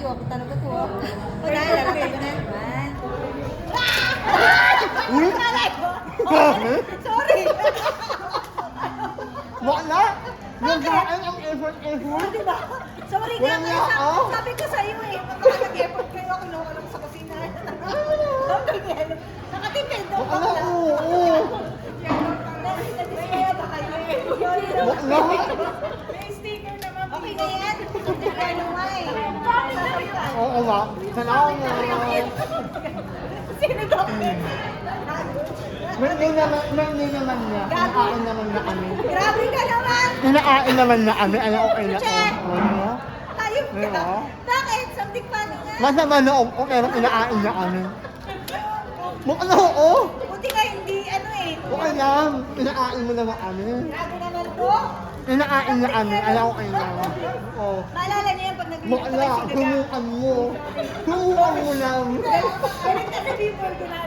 Ayaw ako talaga to. Wala, lalagay ko na. Uy! Grabe! Sorry! Wala! Nagkaan ang effort. Diba? Sorry nga, Walang niya, oh. sabi ko sa'yo eh, magkakag-effort kayo, kinuha lang sa kusina. Nakatipid, no? Wala, oo. Nadismaya ba kayo eh? Wala! May sticker naman. Okay na yan. Ano nga eh. Oo ba? Salamat! Sino ba? Hindi naman niya. Inakain naman na kami. Grabe ka naman! Inakain naman na kami. Ano, okay na. Che! Ano? Ayun ka. Diba? Bakit? Something funny nga. Masama na ako, pero inakain na kami. Ano, oo? Buti nga hindi, ano eh. Okay lang. Inakain mo naman kami. Grabe naman to. Inakain na kami. Ano, okay lang. Oo. Maalala niyo yan pag nag-review Wala, kami sa gaga. humukan mo. Humukan mo lang. Galit ka sa before ko na.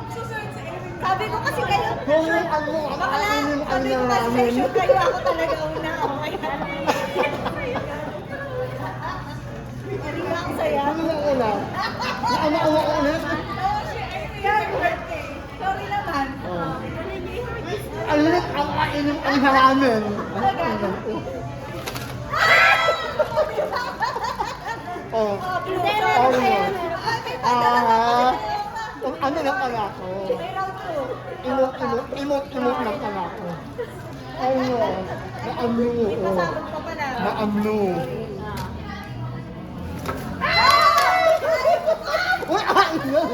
Susunod sa Erin. Sabi ko kasi kayo. Humukan mo. Bakla, Kakainin mo sabi ko kami kasi namin. sure kayo ako talaga una. Oh my God. Narinig ako saya. Ano na una? Naama ulit? Happy birthday. Sorry naman. Alit ang kainin ang halamin. Oh. Hindi na Oh, kaya no. na. May padala ka Ah, pa. ano lang pala ako? May round two. Imot lang pala ako. Ano? Naamlo. May pasabog pa pala. Naamlo. Uy, yun.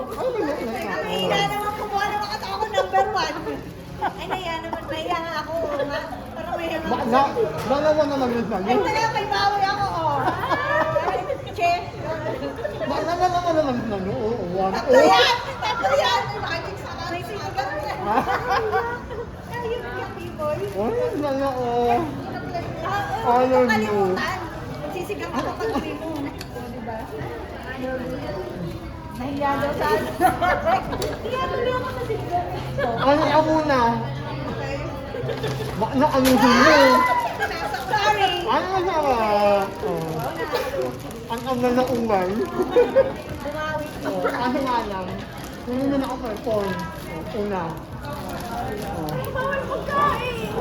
Nahiya naman kumuha naman kasi ako number 1. Ay, nahiya naman. Nahiya nga ako. Parang nahiya nga ako. Dalawa naman yun sa'yo. Ay, talaga may bawi ako. Oh. Che. Dalawa naman sa'yo. Oo, one. Tatlo yan! Tatlo yan! Makinig sa akin. May sinigang yan. Ayun yung people. Uy, nala ko. Huwag Alam kang mo. kalimutan. Magsisigang ka kapag uwi mo. Diba? Nahiya daw sa ano. Hiya tuloy ako sa sinigang. Ano ka muna? Bakla kami sa'yo. Sorry. Ano na ba? Ang ama na umay. Bumawi ko. Ano nga lang. Hindi na ako-perform. Una. Bawal pagkain.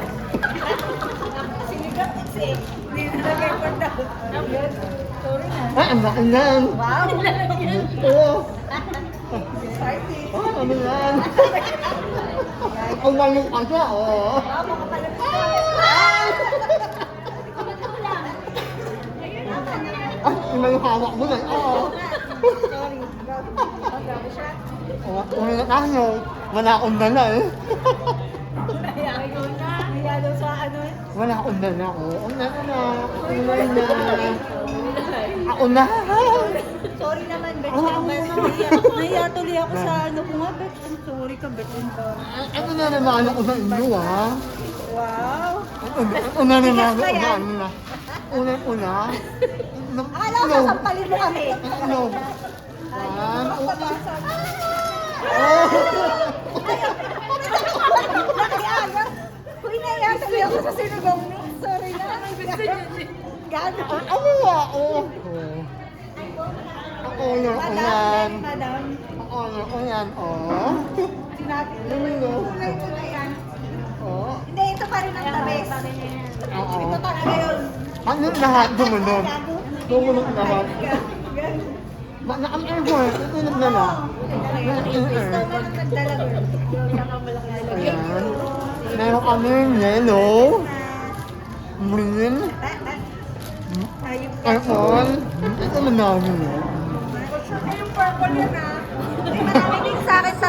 Sinigang kasi. Hindi nalagay pa daw. Sorry na. Ay, ang laki lang. Wow. Oo. Party. Ano lang. Ang walong ka siya, oo. Wow, mga palag. Ay, iba yung hawak mo na. Oo. Sorry. Grabe siya. Una na tayo. Wala akong dala eh. Nahiya daw sa ano. Wala akong dala ko. Una na. Una na. Ako na. Sorry naman, Bet. Oo, ako na. Nahiya tuloy ako sa ano ko nga, Bet. I'm sorry ka, Bet. Ano na naman ako sa inyo, ha? Wow. Una naman ako Bigas na sa yan. inyo. Una. Akala ko sasampalin mo kami. Ano? Ayun, magpapasa. Oh! Nakiaga. Uy, nahiya tuloy ako sa sinugang mo. Sorry na. Gano. Ano ba ako? Ako na Madam, ulan. madam. Ako na ulan, oh. Sinabi ko. Ano? Kulay ko na yan. Oh. Hindi, ito pa rin ang the best. Oo. Ito talaga yun. Ano lahat dumunod? Gago. Dumunod lahat. Gago. Ang effort, itinag na lang. Gusto mo nang nagdala girl. Ayan. Meron kami yellow, green, Ayun ka. purple. Ito naman namin. Yung purple yun ah. May maraming sa akin sa